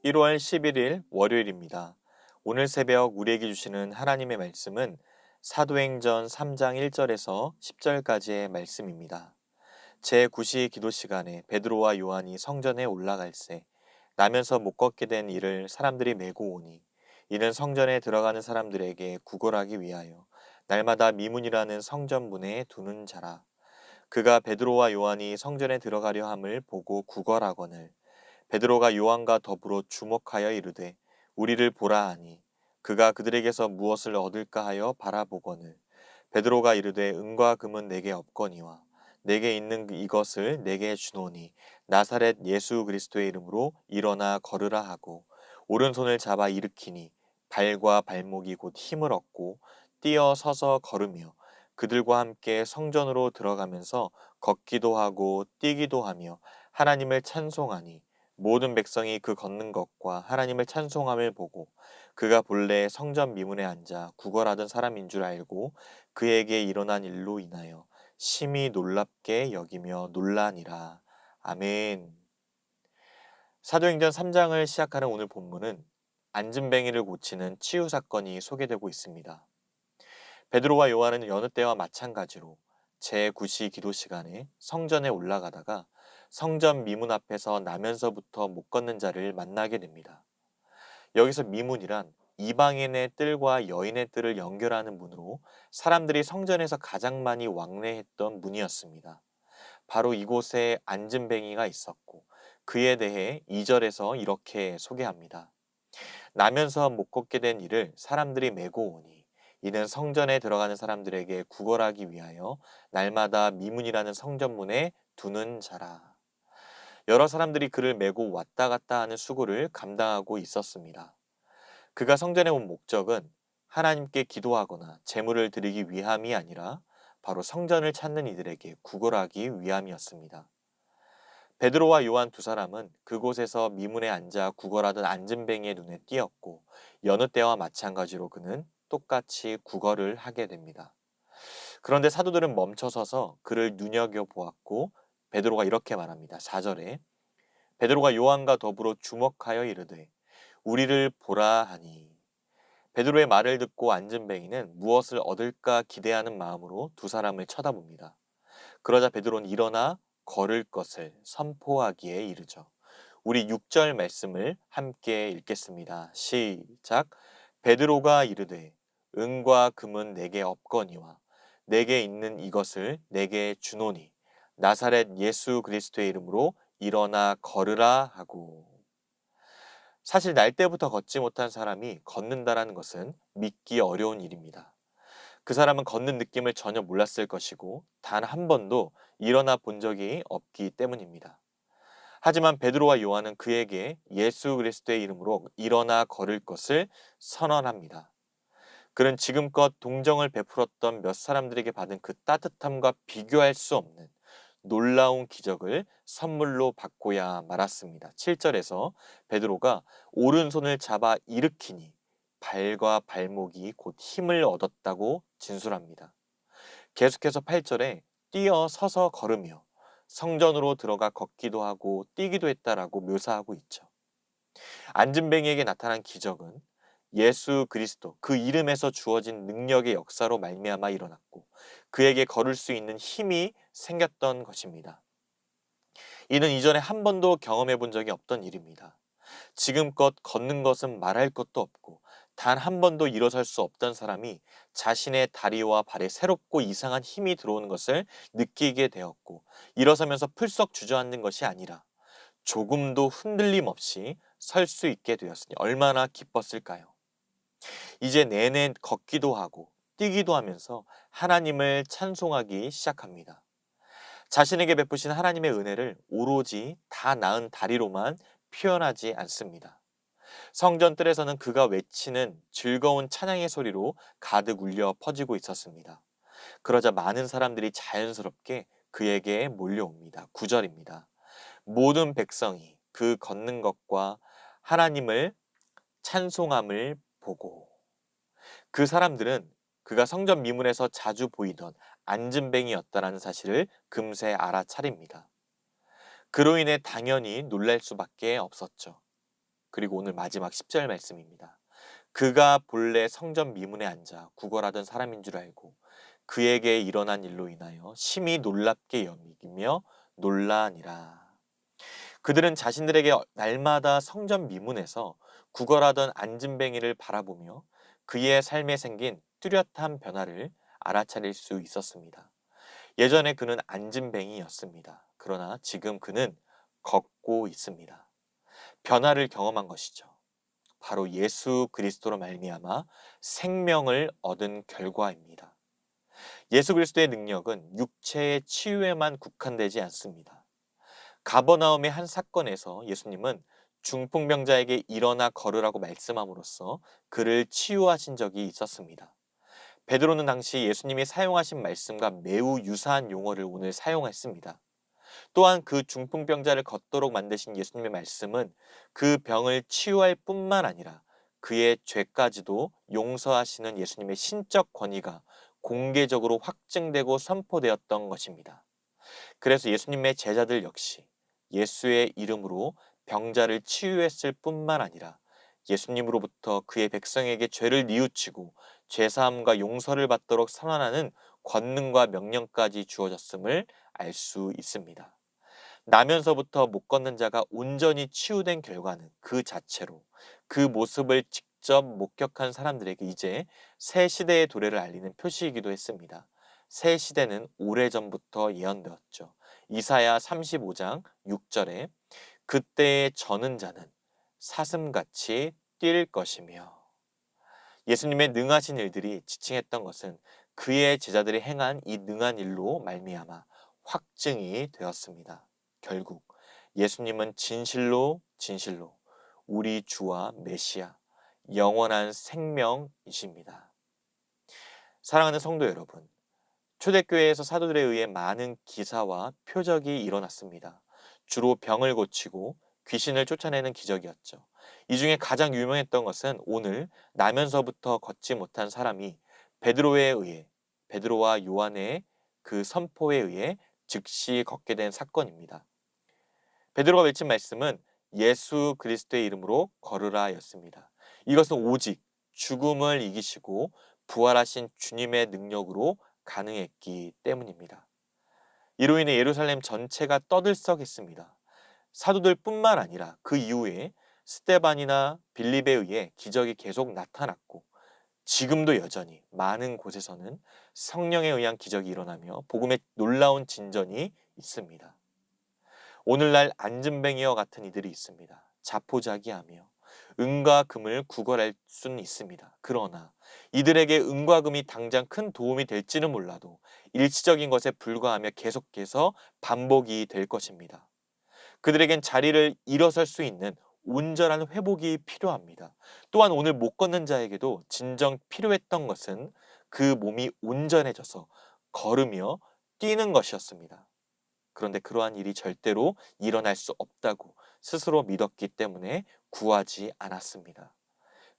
1월 11일 월요일입니다. 오늘 새벽 우리에게 주시는 하나님의 말씀은 사도행전 3장 1절에서 10절까지의 말씀입니다. 제9시 기도 시간에 베드로와 요한이 성전에 올라갈새 나면서 못 걷게 된 이를 사람들이 메고 오니 이는 성전에 들어가는 사람들에게 구걸하기 위하여 날마다 미문이라는 성전문에 두는 자라. 그가 베드로와 요한이 성전에 들어가려 함을 보고 구걸하거늘 베드로가 요한과 더불어 주목하여 이르되 우리를 보라 하니 그가 그들에게서 무엇을 얻을까 하여 바라보거늘 베드로가 이르되 은과 금은 내게 없거니와 내게 있는 이것을 내게 주노니 나사렛 예수 그리스도의 이름으로 일어나 걸으라 하고 오른손을 잡아 일으키니 발과 발목이 곧 힘을 얻고 뛰어 서서 걸으며 그들과 함께 성전으로 들어가면서 걷기도 하고 뛰기도 하며 하나님을 찬송하니 모든 백성이 그 걷는 것과 하나님을 찬송함을 보고 그가 본래 성전 미문에 앉아 구걸하던 사람인 줄 알고 그에게 일어난 일로 인하여 심히 놀랍게 여기며 놀라니라. 아멘. 사도행전 3장을 시작하는 오늘 본문은 안진뱅이를 고치는 치유 사건이 소개되고 있습니다. 베드로와 요한은 여느 때와 마찬가지로 제9시 기도 시간에 성전에 올라가다가 성전 미문 앞에서 나면서부터 못 걷는 자를 만나게 됩니다. 여기서 미문이란 이방인의 뜰과 여인의 뜰을 연결하는 문으로 사람들이 성전에서 가장 많이 왕래했던 문이었습니다. 바로 이곳에 안진뱅이가 있었고 그에 대해 2절에서 이렇게 소개합니다. 나면서 못 걷게 된 이를 사람들이 메고 오니 이는 성전에 들어가는 사람들에게 구걸하기 위하여 날마다 미문이라는 성전문에 두는 자라. 여러 사람들이 그를 메고 왔다 갔다 하는 수고를 감당하고 있었습니다. 그가 성전에 온 목적은 하나님께 기도하거나 제물을 드리기 위함이 아니라 바로 성전을 찾는 이들에게 구걸하기 위함이었습니다. 베드로와 요한 두 사람은 그곳에서 미문에 앉아 구걸하던 안진뱅이의 눈에 띄었고 여느 때와 마찬가지로 그는 똑같이 구걸을 하게 됩니다. 그런데 사도들은 멈춰서서 그를 눈여겨보았고 베드로가 이렇게 말합니다. 4절에 베드로가 요한과 더불어 주목하여 이르되 우리를 보라 하니 베드로의 말을 듣고 안진뱅이는 무엇을 얻을까 기대하는 마음으로 두 사람을 쳐다봅니다. 그러자 베드로는 일어나 걸을 것을 선포하기에 이르죠. 우리 6절 말씀을 함께 읽겠습니다. 시작. 베드로가 이르되 은과 금은 내게 없거니와 내게 있는 이것을 내게 주노니 나사렛 예수 그리스도의 이름으로 일어나 걸으라 하고. 사실 날 때부터 걷지 못한 사람이 걷는다라는 것은 믿기 어려운 일입니다. 그 사람은 걷는 느낌을 전혀 몰랐을 것이고 단 한 번도 일어나 본 적이 없기 때문입니다. 하지만 베드로와 요한은 그에게 예수 그리스도의 이름으로 일어나 걸을 것을 선언합니다. 그는 지금껏 동정을 베풀었던 몇 사람들에게 받은 그 따뜻함과 비교할 수 없는 놀라운 기적을 선물로 받고야 말았습니다. 7절에서 베드로가 오른손을 잡아 일으키니 발과 발목이 곧 힘을 얻었다고 진술합니다. 계속해서 8절에 뛰어 서서 걸으며 성전으로 들어가 걷기도 하고 뛰기도 했다라고 묘사하고 있죠. 안진뱅이에게 나타난 기적은 예수 그리스도 그 이름에서 주어진 능력의 역사로 말미암아 일어났고 그에게 걸을 수 있는 힘이 생겼던 것입니다. 이는 이전에 한 번도 경험해 본 적이 없던 일입니다. 지금껏 걷는 것은 말할 것도 없고 단 한 번도 일어설 수 없던 사람이 자신의 다리와 발에 새롭고 이상한 힘이 들어오는 것을 느끼게 되었고 일어서면서 풀썩 주저앉는 것이 아니라 조금도 흔들림 없이 설 수 있게 되었으니 얼마나 기뻤을까요? 이제 내내 걷기도 하고 뛰기도 하면서 하나님을 찬송하기 시작합니다. 자신에게 베푸신 하나님의 은혜를 오로지 다 나은 다리로만 표현하지 않습니다. 성전 뜰에서는 그가 외치는 즐거운 찬양의 소리로 가득 울려 퍼지고 있었습니다. 그러자 많은 사람들이 자연스럽게 그에게 몰려옵니다. 9절입니다. 모든 백성이 그 걷는 것과 하나님을 찬송함을 보고 그 사람들은 그가 성전 미문에서 자주 보이던 안진뱅이였다라는 사실을 금세 알아차립니다. 그로 인해 당연히 놀랄 수밖에 없었죠. 그리고 오늘 마지막 10절 말씀입니다. 그가 본래 성전 미문에 앉아 구걸하던 사람인 줄 알고 그에게 일어난 일로 인하여 심히 놀랍게 여기며 놀라니라. 그들은 자신들에게 날마다 성전 미문에서 구걸하던 안진뱅이를 바라보며 그의 삶에 생긴 뚜렷한 변화를 알아차릴 수 있었습니다. 예전에 그는 안진뱅이였습니다. 그러나 지금 그는 걷고 있습니다. 변화를 경험한 것이죠. 바로 예수 그리스도로 말미암아 생명을 얻은 결과입니다. 예수 그리스도의 능력은 육체의 치유에만 국한되지 않습니다. 가버나움의 한 사건에서 예수님은 중풍병자에게 일어나 걸으라고 말씀함으로써 그를 치유하신 적이 있었습니다. 베드로는 당시 예수님이 사용하신 말씀과 매우 유사한 용어를 오늘 사용했습니다. 또한 그 중풍병자를 걷도록 만드신 예수님의 말씀은 그 병을 치유할 뿐만 아니라 그의 죄까지도 용서하시는 예수님의 신적 권위가 공개적으로 확증되고 선포되었던 것입니다. 그래서 예수님의 제자들 역시 예수의 이름으로 병자를 치유했을 뿐만 아니라 예수님으로부터 그의 백성에게 죄를 뉘우치고 죄사함과 용서를 받도록 선언하는 권능과 명령까지 주어졌음을 알 수 있습니다. 나면서부터 못 걷는 자가 온전히 치유된 결과는 그 자체로 그 모습을 직접 목격한 사람들에게 이제 새 시대의 도래를 알리는 표시이기도 했습니다. 새 시대는 오래전부터 예언되었죠. 이사야 35장 6절에 그때의 저는 자는 사슴같이 뛸 것이며, 예수님의 능하신 일들이 지칭했던 것은 그의 제자들이 행한 이 능한 일로 말미암아 확증이 되었습니다. 결국 예수님은 진실로 진실로 우리 주와 메시아, 영원한 생명이십니다. 사랑하는 성도 여러분, 초대교회에서 사도들에 의해 많은 기사와 표적이 일어났습니다. 주로 병을 고치고 귀신을 쫓아내는 기적이었죠. 이 중에 가장 유명했던 것은 오늘 나면서부터 걷지 못한 사람이 베드로와 요한의 그 선포에 의해 즉시 걷게 된 사건입니다. 베드로가 외친 말씀은 예수 그리스도의 이름으로 걸으라 였습니다. 이것은 오직 죽음을 이기시고 부활하신 주님의 능력으로 가능했기 때문입니다. 이로 인해 예루살렘 전체가 떠들썩했습니다. 사도들뿐만 아니라 그 이후에 스데반이나 빌립에 의해 기적이 계속 나타났고 지금도 여전히 많은 곳에서는 성령에 의한 기적이 일어나며 복음의 놀라운 진전이 있습니다. 오늘날 안진뱅이와 같은 이들이 있습니다. 자포자기하며 은과 금을 구걸할 수는 있습니다. 그러나 이들에게 은과 금이 당장 큰 도움이 될지는 몰라도 일시적인 것에 불과하며 계속해서 반복이 될 것입니다. 그들에겐 자리를 일어설 수 있는 온전한 회복이 필요합니다. 또한 오늘 못 걷는 자에게도 진정 필요했던 것은 그 몸이 온전해져서 걸으며 뛰는 것이었습니다. 그런데 그러한 일이 절대로 일어날 수 없다고 스스로 믿었기 때문에 구하지 않았습니다.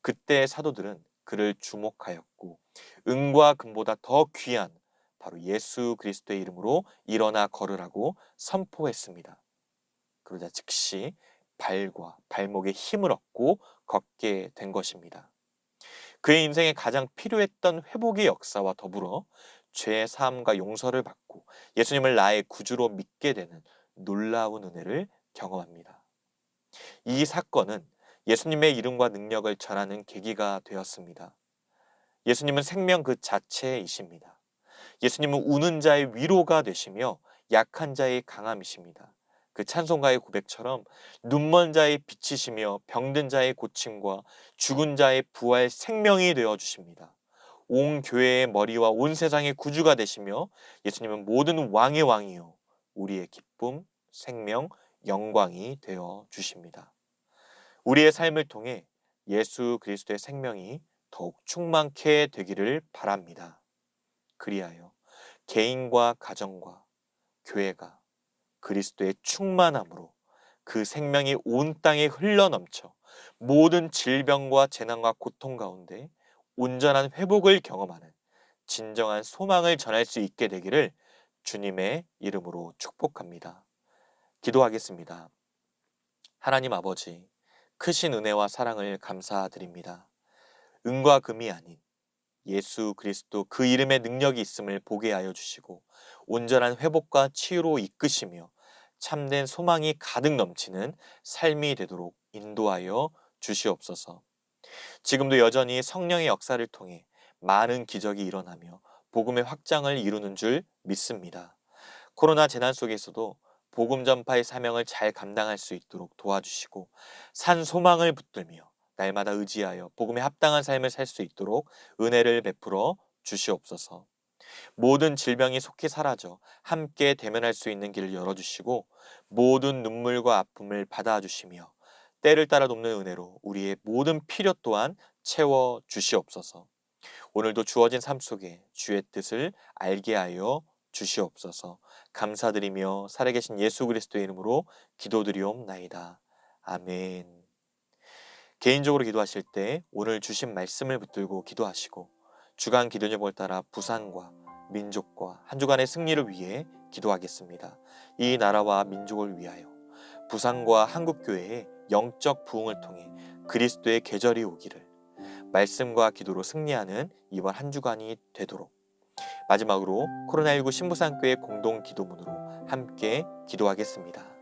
그때 사도들은 그를 주목하였고 은과 금보다 더 귀한 바로 예수 그리스도의 이름으로 일어나 걸으라고 선포했습니다. 그러자 즉시 발과 발목에 힘을 얻고 걷게 된 것입니다. 그의 인생에 가장 필요했던 회복의 역사와 더불어 죄의 사함과 용서를 받고 예수님을 나의 구주로 믿게 되는 놀라운 은혜를 경험합니다. 이 사건은 예수님의 이름과 능력을 전하는 계기가 되었습니다. 예수님은 생명 그 자체이십니다. 예수님은 우는 자의 위로가 되시며 약한 자의 강함이십니다. 그 찬송가의 고백처럼 눈먼 자의 빛이시며 병든 자의 고침과 죽은 자의 부활 생명이 되어 주십니다. 온 교회의 머리와 온 세상의 구주가 되시며 예수님은 모든 왕의 왕이요 우리의 기쁨, 생명, 영광이 되어 주십니다. 우리의 삶을 통해 예수 그리스도의 생명이 더욱 충만케 되기를 바랍니다. 그리하여 개인과 가정과 교회가 그리스도의 충만함으로 그 생명이 온 땅에 흘러넘쳐 모든 질병과 재난과 고통 가운데 온전한 회복을 경험하는 진정한 소망을 전할 수 있게 되기를 주님의 이름으로 축복합니다. 기도하겠습니다. 하나님 아버지, 크신 은혜와 사랑을 감사드립니다. 은과 금이 아닌 예수 그리스도 그 이름의 능력이 있음을 보게 하여 주시고 온전한 회복과 치유로 이끄시며 참된 소망이 가득 넘치는 삶이 되도록 인도하여 주시옵소서. 지금도 여전히 성령의 역사를 통해 많은 기적이 일어나며 복음의 확장을 이루는 줄 믿습니다. 코로나 재난 속에서도 복음 전파의 사명을 잘 감당할 수 있도록 도와주시고 산 소망을 붙들며 날마다 의지하여 복음에 합당한 삶을 살 수 있도록 은혜를 베풀어 주시옵소서. 모든 질병이 속히 사라져 함께 대면할 수 있는 길을 열어주시고 모든 눈물과 아픔을 받아주시며 때를 따라 돕는 은혜로 우리의 모든 필요 또한 채워 주시옵소서. 오늘도 주어진 삶 속에 주의 뜻을 알게 하여 주시옵소서. 감사드리며 살아계신 예수 그리스도의 이름으로 기도드리옵나이다. 아멘. 개인적으로 기도하실 때 오늘 주신 말씀을 붙들고 기도하시고 주간 기도 제목을 따라 부산과 민족과 한 주간의 승리를 위해 기도하겠습니다. 이 나라와 민족을 위하여 부산과 한국교회의 영적 부흥을 통해 그리스도의 계절이 오기를 말씀과 기도로 승리하는 이번 한 주간이 되도록 마지막으로 코로나19 신부산교회 공동 기도문으로 함께 기도하겠습니다.